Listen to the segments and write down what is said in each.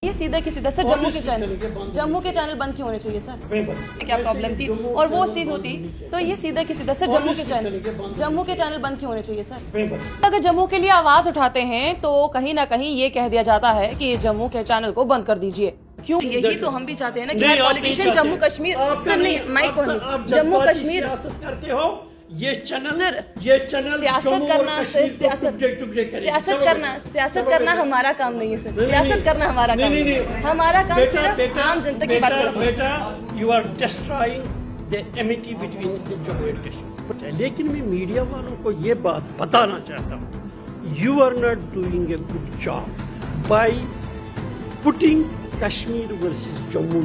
یہ سیدھا کی سیدھا سر جموں کے چینل بند کیوں ہونے چاہیے سر؟ کیا پرابلم تھی اور وہ چیز ہوتی تو یہ سیدھا کی سیدھا سر جموں کے چینل بند کیوں ہونے چاہیے سر؟ اگر جموں کے لیے آواز اٹھاتے ہیں تو کہیں نہ کہیں یہ کہہ دیا جاتا ہے کہ جموں کے چینل کو بند کر دیجئے. کیوں؟ یہی تو ہم بھی چاہتے ہیں نا کہ پولیٹیشین جموں کشمیر سر نہیں مائک جموں کشمیر کرتے ہو. یہ چینل سیاست کرنا ہمارا کام نہیں ہے سر. سیاست کرنا ہمارا کام نہیں. ہمارا کام صرف عام جنتا کی بات کرنا. بیٹا you are destroying the amity between Jammu and Kashmir. لیکن میں میڈیا والوں کو یہ بات بتانا چاہتا ہوں, you are not doing a good job by putting Kashmir versus Jammu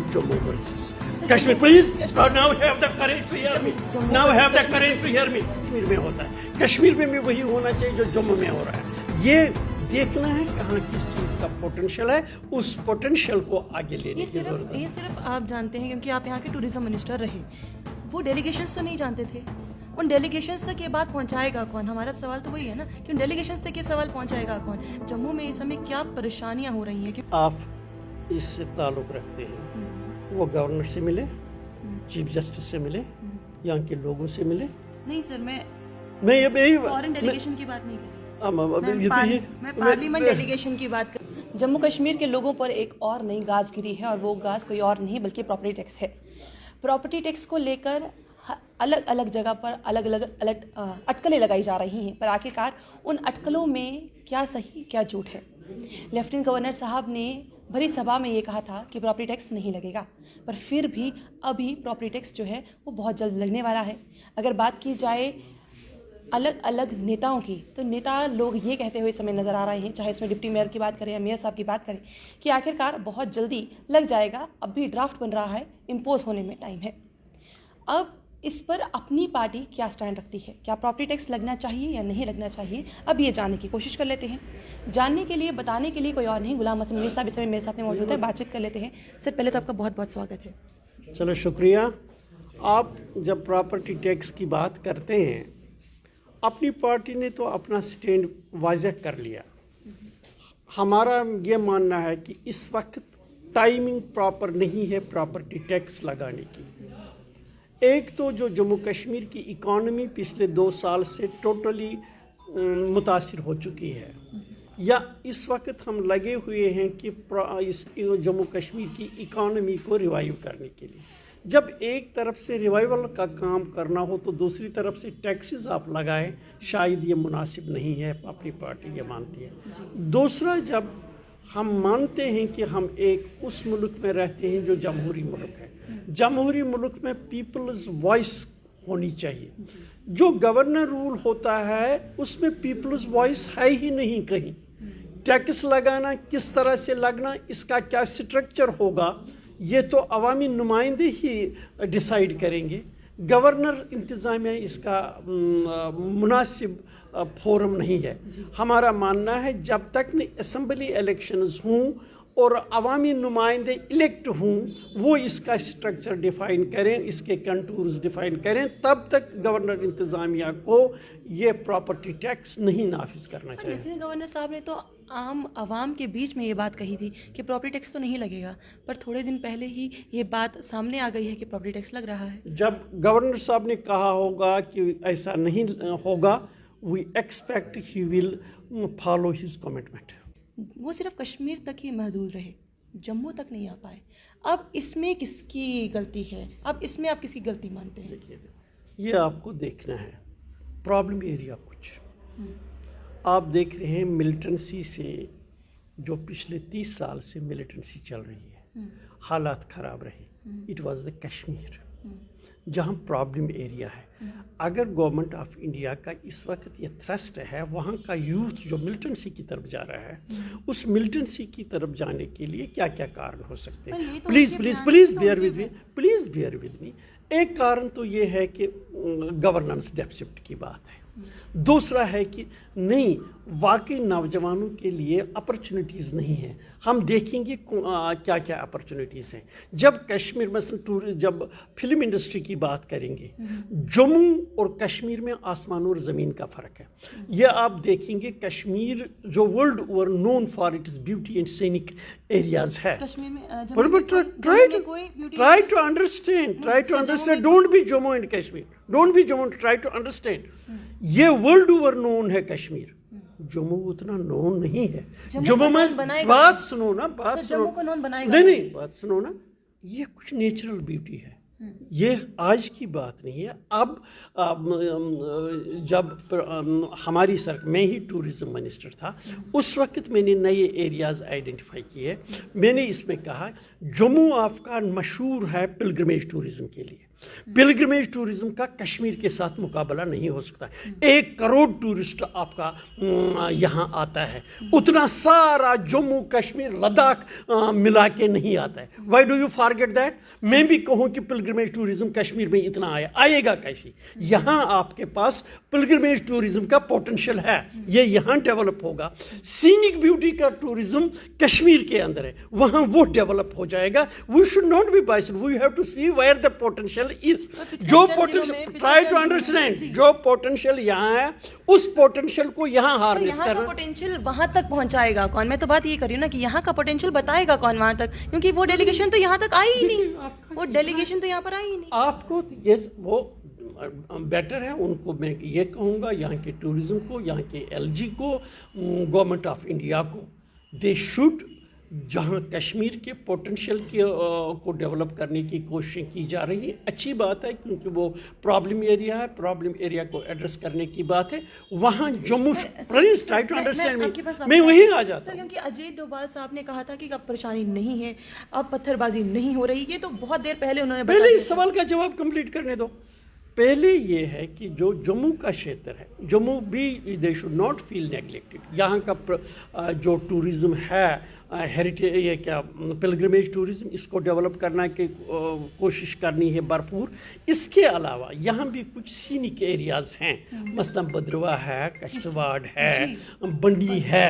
versus Kashmir. Please now have the courage to hear me. Now have the courage to hear me. Kashmir میں ہوتا ہے, کشمیر میں بھی وہی ہونا چاہیے جو جموں میں ہو رہا ہے. یہ دیکھنا ہے کہاں کس چیز کا پوٹینشیل ہے, اس پوٹینشیل کو آگے لینے کی ضرورت ہے. یہ صرف آپ جانتے ہیں کیونکہ آپ یہاں کے ٹورزم منسٹر رہے, وہ ڈیلیگیشنز تو نہیں جانتے تھے. ان ڈیلیگیشنز تک یہ بات پہنچائے گا کون؟ ہمارا سوال تو وہی ہے نا کہ ان ڈیلیگیشنز تک یہ سوال پہنچائے گا کون؟ جموں میں اس سمے کیا پریشانیاں ہو رہی ہیں؟ آپ اس سے تعلق رکھتے ہیں, وہ گورنر سے ملے, چیف جسٹس سے ملے, یہاں کے لوگوں سے ملے. نہیں سر, میں فورن ڈیلیگیشن کی بات نہیں کر رہی, میں پارلیمنٹ ڈیلیگیشن کی بات کر رہی ہوں. جموں کشمیر کے لوگوں پر ایک اور نئی گاز گری ہے, اور وہ گاز کوئی اور نہیں بلکہ پراپرٹی ٹیکس ہے. پراپرٹی ٹیکس کو لے کر الگ الگ جگہ پر الگ الگ اٹکلیں لگائی جا رہی ہیں, پر آخرکار ان اٹکلوں میں کیا صحیح کیا جھوٹ ہے. لیفٹیننٹ گورنر صاحب نے بھری سبھا میں یہ کہا تھا کہ پراپرٹی ٹیکس نہیں لگے گا, پر پھر بھی ابھی پراپرٹی ٹیکس جو ہے وہ بہت جلد لگنے والا ہے. اگر بات کی جائے الگ الگ نیتاؤں کی, تو نیتا لوگ یہ کہتے ہوئے سمے نظر آ رہے ہیں, چاہے اس میں ڈپٹی میئر کی بات کریں یا میئر صاحب کی بات کریں, کہ آخرکار بہت جلدی لگ جائے گا. اب بھی ڈرافٹ بن رہا ہے, امپوز ہونے میں ٹائم ہے. اب اس پر اپنی پارٹی کیا سٹینڈ رکھتی ہے, کیا پراپرٹی ٹیکس لگنا چاہیے یا نہیں لگنا چاہیے, اب یہ جاننے کی کوشش کر لیتے ہیں. جاننے کے لیے, بتانے کے لیے کوئی اور نہیں, غلام حسن میر صاحب اس میں میرے ساتھ موجود ہے, بات چیت کر لیتے ہیں. سر پہلے تو آپ کا بہت بہت سواگت ہے. چلو شکریہ. آپ جب پراپرٹی ٹیکس کی بات کرتے ہیں, اپنی پارٹی نے تو اپنا سٹینڈ واضح کر لیا. ہمارا یہ ماننا ہے کہ اس وقت ٹائمنگ پراپر نہیں ہے پراپرٹی ٹیکس لگانے کی. ایک تو جو جموں کشمیر کی اکانومی پچھلے 2 سال سے ٹوٹلی متاثر ہو چکی ہے, یا اس وقت ہم لگے ہوئے ہیں کہ اس جموں کشمیر کی اکانومی کو ریوائیو کرنے کے لیے. جب ایک طرف سے ریوائیول کا کام کرنا ہو تو دوسری طرف سے ٹیکسز آپ لگائیں, شاید یہ مناسب نہیں ہے, اپنی پارٹی یہ مانتی ہے. دوسرا, جب ہم مانتے ہیں کہ ہم ایک اس ملک میں رہتے ہیں جو جمہوری ملک ہے, جمہوری ملک میں پیپلز وائس ہونی چاہیے. جو گورنر رول ہوتا ہے اس میں پیپلز وائس ہے ہی نہیں کہیں. ٹیکس لگانا کس طرح سے لگنا, اس کا کیا سٹرکچر ہوگا, یہ تو عوامی نمائندے ہی ڈیسائیڈ کریں گے. گورنر انتظامیہ اس کا مناسب فورم نہیں ہے. ہمارا ماننا ہے جب تک اسمبلی الیکشنز ہوں اور عوامی نمائندے الیکٹ ہوں, وہ اس کا سٹرکچر ڈیفائن کریں, اس کے کنٹورز ڈیفائن کریں, تب تک گورنر انتظامیہ کو یہ پراپرٹی ٹیکس نہیں نافذ کرنا چاہیے. لیکن گورنر صاحب نے تو عام عوام کے بیچ میں یہ بات کہی تھی کہ پراپرٹی ٹیکس تو نہیں لگے گا, پر تھوڑے دن پہلے ہی یہ بات سامنے آ گئی ہے کہ پراپرٹی ٹیکس لگ رہا ہے. جب گورنر صاحب نے کہا ہوگا کہ ایسا نہیں ہوگا, we expect he will follow his commitment. وہ صرف کشمیر تک ہی محدود رہے, جموں تک نہیں آ پائے. اب اس میں کس کی غلطی ہے, اب اس میں آپ کس کی غلطی مانتے ہیں؟ دیکھیے, یہ آپ کو دیکھنا ہے پرابلم ایریا کچھ. آپ دیکھ رہے ہیں ملیٹنسی سے, جو پچھلے 30 سال سے ملیٹنسی چل رہی ہے, حالات خراب رہے. اٹ واز دا کشمیر جہاں پرابلم ایریا ہے. اگر گورنمنٹ آف انڈیا کا اس وقت یہ تھرسٹ ہے, وہاں کا یوتھ جو ملیٹنسی کی طرف جا رہا ہے, اس ملیٹنسی کی طرف جانے کے لیے کیا کیا کارن ہو سکتے ہیں. Please bear with me. ایک کارن تو یہ ہے کہ گورننس ڈیفیسٹ کی بات ہے. دوسرا ہے کہ نہیں, واقعی نوجوانوں کے لیے اپرچونیٹیز نہیں ہیں. ہم دیکھیں گے کیا کیا اپرچونیٹیز ہیں. جب کشمیر مثلا جب فلم انڈسٹری کی بات کریں گے, جموں اور کشمیر میں آسمان اور زمین کا فرق ہے. یہ آپ دیکھیں گے کشمیر جو world over known for its beauty and scenic areas ہے. Try to understand, don't be Jammu and Kashmir, don't be Jammu, try to understand. یہ ورلڈ اوور نون ہے کشمیر, جموں اتنا نون نہیں ہے. جموں میں بات سنو نا, بات سنو, نہیں بات سنو نا, یہ کچھ نیچرل بیوٹی ہے, یہ آج کی بات نہیں ہے. اب جب ہماری میں ہی ٹورزم منسٹر تھا, اس وقت میں نے نئے ایریاز آئیڈینٹیفائی کیے. میں نے اس میں کہا جموں آپ کا مشہور ہے پلگرمیج ٹورزم کے لیے. پلگرمیج ٹورزم کا کشمیر کے ساتھ مقابلہ نہیں ہو سکتا. 1 کروڑ ٹورسٹ آپ کا یہاں آتا ہے, اتنا سارا جموں کشمیر لداخ ملا کے نہیں آتا ہے. Why do you forget that? میں بھی کہوں کہ پلگرمیج ٹورزم کشمیر میں اتنا آئے گا کیسے؟ یہاں آپ کے پاس پلگرمیج ٹورزم کا پوٹینشیل ہے, یہ یہاں ڈیولپ ہوگا. سینک بیوٹی کا ٹورزم کشمیر کے اندر ہے, وہاں وہ ڈیولپ ہو جائے گا. We should not be biased, we have to see where the potential is. جو پوٹینشیل, ٹرائی ٹو انڈرسٹینڈ, جو پوٹینشیل یہاں ہے اس پوٹینشیل کو یہاں ہارنس کرنا. یہاں کا پوٹینشیل وہاں تک پہنچائے گا کون؟ میں تو بات یہ کر رہی ہوں نا کہ یہاں کا پوٹینشیل بتائے گا کون وہاں تک, کیونکہ وہ ڈیلیگیشن تو یہاں تک آئی ہی نہیں, وہ ڈیلیگیشن تو یہاں پر آئی ہی نہیں. آپ کو یہ وہ بیٹر ہے, ان کو میں یہ کہوں گا یہاں کے ٹورزم کو, یہاں کے LG کو, گورنمنٹ آف انڈیا کو, دے شوڈ, جہاں کشمیر کے پوٹینشیل کو ڈیولپ کرنے کی کوششیں کی جا رہی ہیں. اچھی بات ہے کیونکہ وہ پرابلم ایریا ہے, پرابلم ایریا کو ایڈریس کرنے کی بات ہے. وہاں Jammu, please try to understand, میں وہیں آ جاتا ہوں. کیونکہ اجے ڈوبھال صاحب نے کہا تھا کہ اب پریشانی نہیں ہے, اب پتھر بازی نہیں ہو رہی. یہ تو بہت دیر پہلے انہوں نے بتا دیا. پہلے اس سوال کا جواب کمپلیٹ کرنے دو. پہلے یہ ہے کہ جو جموں کا شیتر ہے, جموں بھی they should not feel neglected. یہاں کا جو ٹورزم ہے, ہیریٹیج, یہ کیا پلگرمیج ٹورزم, اس کو ڈیولپ کرنا کی کوشش کرنی ہے بھرپور. اس کے علاوہ یہاں بھی کچھ سینک ایریاز ہیں, مثلا بدروا ہے, کشتواڑ ہے, بنڈی ہے,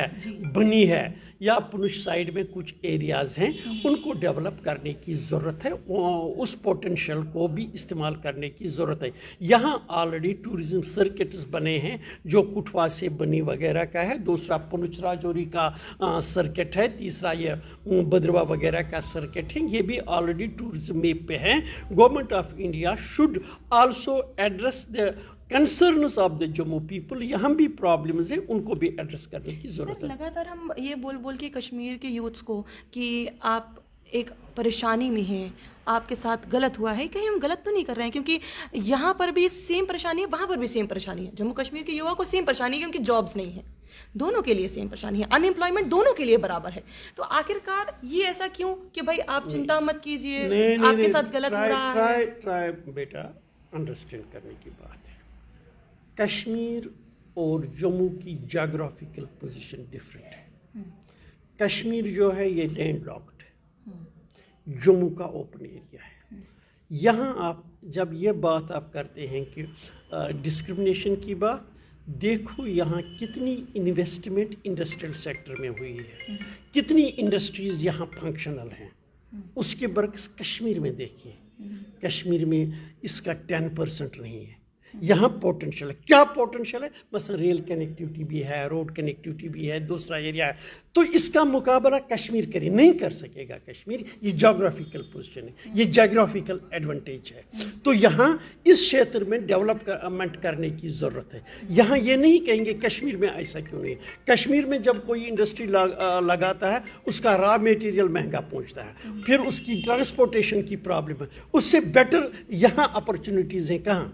بنی ہے, یا پونچھ سائڈ میں کچھ ایریاز ہیں, ان کو ڈیولپ کرنے کی ضرورت ہے. اس پوٹینشیل کو بھی استعمال کرنے کی ضرورت ہے. یہاں آلریڈی ٹورزم سرکٹس بنے ہیں, جو کٹھوا سے بنی وغیرہ کا ہے, دوسرا پونچھ راجوری کا سرکٹ ہے, تیسرا یہ بدروا وغیرہ کا سرکٹ ہے. یہ بھی آلریڈی ٹورزم میپ پہ ہیں. Government of India should also address the concerns of the Jammu people. یہاں بھی پرابلمز ہیں, ان کو بھی ایڈریس کرنے کی ضرورت ہے. لگاتار ہم یہ بول کے کشمیر کے یوتھس کو کہ آپ ایک پریشانی میں ہیں, آپ کے ساتھ غلط ہوا ہے, کہیں ہم غلط تو نہیں کر رہے ہیں, کیونکہ یہاں پر بھی سیم پریشانی ہے, وہاں پر بھی سیم پریشانی ہے. جموں کشمیر کے یووا کو سیم پریشانی ہے کیونکہ جابس نہیں ہیں, دونوں کے لیے سیم پریشانی ہے, ان امپلائمنٹ دونوں کے لیے برابر ہے. تو آخرکار یہ ایسا کیوں کہ بھائی آپ چنتا مت کیجئے, آپ کے ساتھ غلط ہو رہا ہے. ٹرائی بیٹا انڈرسٹینڈ کرنے کی بات ہے. کشمیر اور جموں کی جغرافیکل پوزیشن ڈفرینٹ ہے. کشمیر جو ہے یہ لینڈ لاکڈ ہے, جموں کا اوپن ایریا ہے. یہاں آپ جب یہ بات آپ کرتے ہیں کہ ڈسکرمنیشن کی بات, دیکھو یہاں کتنی انویسٹمنٹ انڈسٹریل سیکٹر میں ہوئی ہے, کتنی انڈسٹریز یہاں فنکشنل ہیں. اس کے برعکس کشمیر میں دیکھیے, کشمیر میں اس کا 10% نہیں ہے. یہاں پوٹینشیل ہے. کیا پوٹینشیل ہے؟ مثلا ریل کنیکٹیوٹی بھی ہے, روڈ کنیکٹیوٹی بھی ہے, دوسرا ایریا ہے. تو اس کا مقابلہ کشمیر نہیں کر سکے گا. کشمیر یہ جغرافیکل پوزیشن ہے, یہ جغرافیکل ایڈوانٹیج ہے. تو یہاں اس شیتر میں ڈیولپمنٹ کرنے کی ضرورت ہے. یہاں یہ نہیں کہیں گے کشمیر میں ایسا کیوں نہیں ہے. کشمیر میں جب کوئی انڈسٹری لگاتا ہے, اس کا را میٹیریل مہنگا پہنچتا ہے, پھر اس کی ٹرانسپورٹیشن کی پرابلم ہے. اس سے بیٹر یہاں اپرچونیٹیز ہیں کہاں؟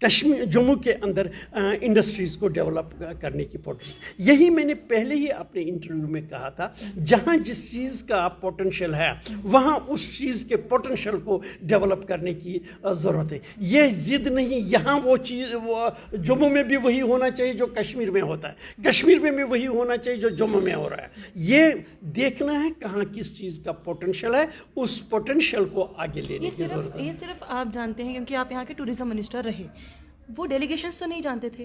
کشمیر, جموں کے اندر انڈسٹریز کو ڈیولپ کرنے کی پوٹینشیل. یہی میں نے پہلے ہی اپنے انٹرویو میں کہا تھا, جہاں جس چیز کا پوٹینشیل ہے وہاں اس چیز کے پوٹینشیل کو ڈیولپ کرنے کی ضرورت ہے. یہ ضد نہیں, یہاں وہ چیز جموں میں بھی وہی ہونا چاہیے جو کشمیر میں ہوتا ہے, کشمیر میں بھی وہی ہونا چاہیے جو جموں میں ہو رہا ہے. یہ دیکھنا ہے کہاں کس چیز کا پوٹینشیل ہے, اس پوٹینشیل کو آگے لینے کی ضرورت ہے. یہ صرف آپ جانتے ہیں کیونکہ آپ یہاں کے ٹورزم منسٹر رہے, وہ ڈیلیگیشنز تو نہیں جانتے تھے,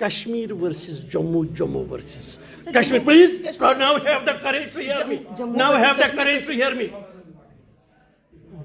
Kashmir versus Jammu, Jammu versus Kashmir. Please, now have the courage to hear me. Now have the courage to hear me.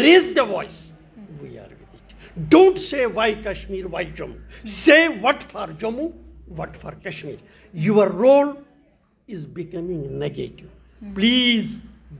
Raise the voice. We are with it. Don't say why Kashmir, why Jammu. Say what for Jammu, what for Kashmir. Your role is becoming negative. Please.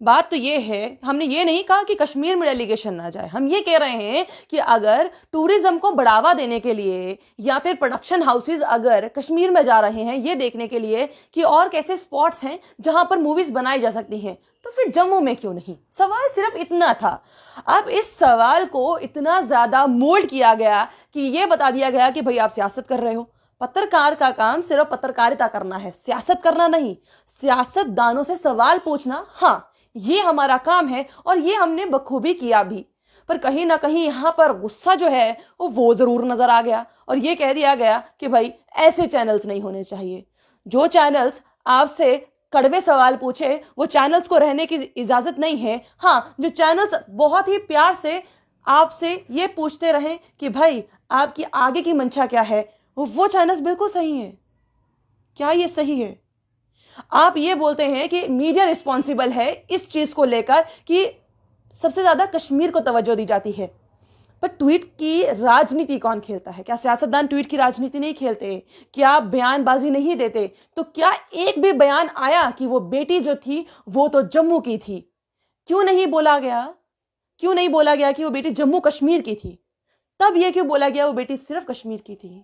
بات تو یہ ہے، ہم نے یہ نہیں کہا کہ کشمیر میں ڈیلیگیشن نہ جائے، ہم یہ کہہ رہے ہیں کہ اگر ٹورزم کو بڑھاوا دینے کے لیے یا پھر پروڈکشن ہاؤسز اگر کشمیر میں جا رہے ہیں یہ دیکھنے کے لیے کہ اور کیسے سپاٹس ہیں جہاں پر موویز بنائی جا سکتی ہیں، تو پھر جموں میں کیوں نہیں؟ سوال صرف اتنا تھا۔ اب اس سوال کو اتنا زیادہ مولڈ کیا گیا کہ یہ بتا دیا گیا کہ بھئی آپ سیاست کر رہے ہو۔ پترکار کا کام صرف پترکاریتا کرنا ہے، سیاست کرنا نہیں۔ سیاست دانوں سے سوال پوچھنا، ہاں یہ ہمارا کام ہے اور یہ ہم نے بخوبی کیا بھی، پر کہیں نہ کہیں یہاں پر غصہ جو ہے وہ ضرور نظر آ گیا اور یہ کہہ دیا گیا کہ بھائی ایسے چینلز نہیں ہونے چاہیے۔ جو چینلز آپ سے کڑوے سوال پوچھے وہ چینلز کو رہنے کی اجازت نہیں ہے۔ ہاں، جو چینلز بہت ہی پیار سے آپ سے یہ پوچھتے رہیں کہ بھائی آپ کی آگے کی منشا کیا ہے، وہ چینلز بالکل صحیح ہیں۔ کیا یہ صحیح ہے؟ آپ یہ بولتے ہیں کہ میڈیا رسپانسیبل ہے اس چیز کو لے کر کہ سب سے زیادہ کشمیر کو توجہ دی جاتی ہے، پر ٹویٹ کی راجنیتی کون کھیلتا ہے؟ کیا سیاستدان ٹویٹ کی راجنیتی نہیں کھیلتے؟ کیا بیان بازی نہیں دیتے؟ تو کیا ایک بھی بیان آیا کہ وہ بیٹی جو تھی وہ تو جموں کی تھی؟ کیوں نہیں بولا گیا؟ کیوں نہیں بولا گیا کہ وہ بیٹی جموں کشمیر کی تھی؟ تب یہ کیوں بولا گیا وہ بیٹی صرف کشمیر کی تھی؟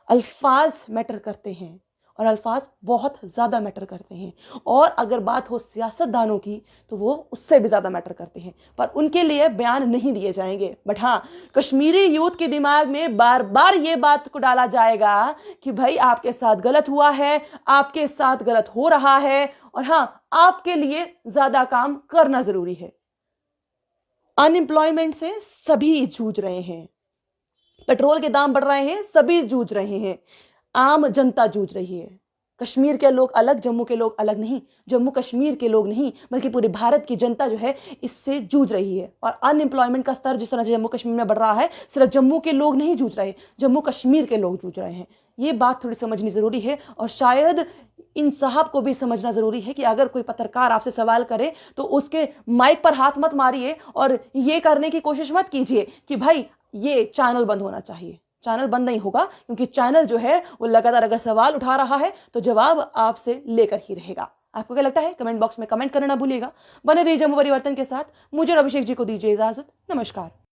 الفاظ میٹر کرتے ہیں اور الفاظ بہت زیادہ میٹر کرتے ہیں، اور اگر بات ہو سیاست دانوں کی تو وہ اس سے بھی زیادہ میٹر کرتے ہیں، پر ان کے لیے بیان نہیں دیے جائیں گے۔ بٹ ہاں، کشمیری یوتھ کے دماغ میں بار بار یہ بات کو ڈالا جائے گا کہ بھائی آپ کے ساتھ غلط ہوا ہے، آپ کے ساتھ غلط ہو رہا ہے، اور ہاں آپ کے لیے زیادہ کام کرنا ضروری ہے۔ ان امپلائمنٹ سے سبھی جوجھ رہے ہیں، پیٹرول کے دام بڑھ رہے ہیں، سبھی جوجھ رہے ہیں، عام جنتا جوجھ رہی ہے۔ کشمیر کے لوگ الگ، جموں کے لوگ الگ نہیں، جموں کشمیر کے لوگ نہیں بلکہ پورے بھارت کی جنتا جو ہے اس سے جوجھ رہی ہے۔ اور ان امپلائمنٹ کا سطر جس طرح سے جموں کشمیر میں بڑھ رہا ہے، صرف جموں کے لوگ نہیں جوجھ رہے، جموں کشمیر کے لوگ جوجھ رہے ہیں۔ یہ بات تھوڑی سمجھنی ضروری ہے، اور شاید ان صاحب کو بھی سمجھنا ضروری ہے کہ اگر کوئی پترکار آپ سے سوال کرے تو اس کے مائک پر ہاتھ مت ماریے اور یہ کرنے کی کوشش مت کیجیے کہ بھائی یہ چینل بند ہونا چاہیے۔ چینل بند نہیں ہوگا، کیونکہ چینل جو ہے وہ لگاتار اگر سوال اٹھا رہا ہے تو جواب آپ سے لے کر ہی رہے گا۔ آپ کو کیا لگتا ہے؟ کمنٹ باکس میں کمنٹ کرنا نہ بھولیے گا۔ بنے رہیے جموں پریورتن کے ساتھ۔ مجھے اور ابھیشیک جی کو دیجیے اجازت۔ نمسکار۔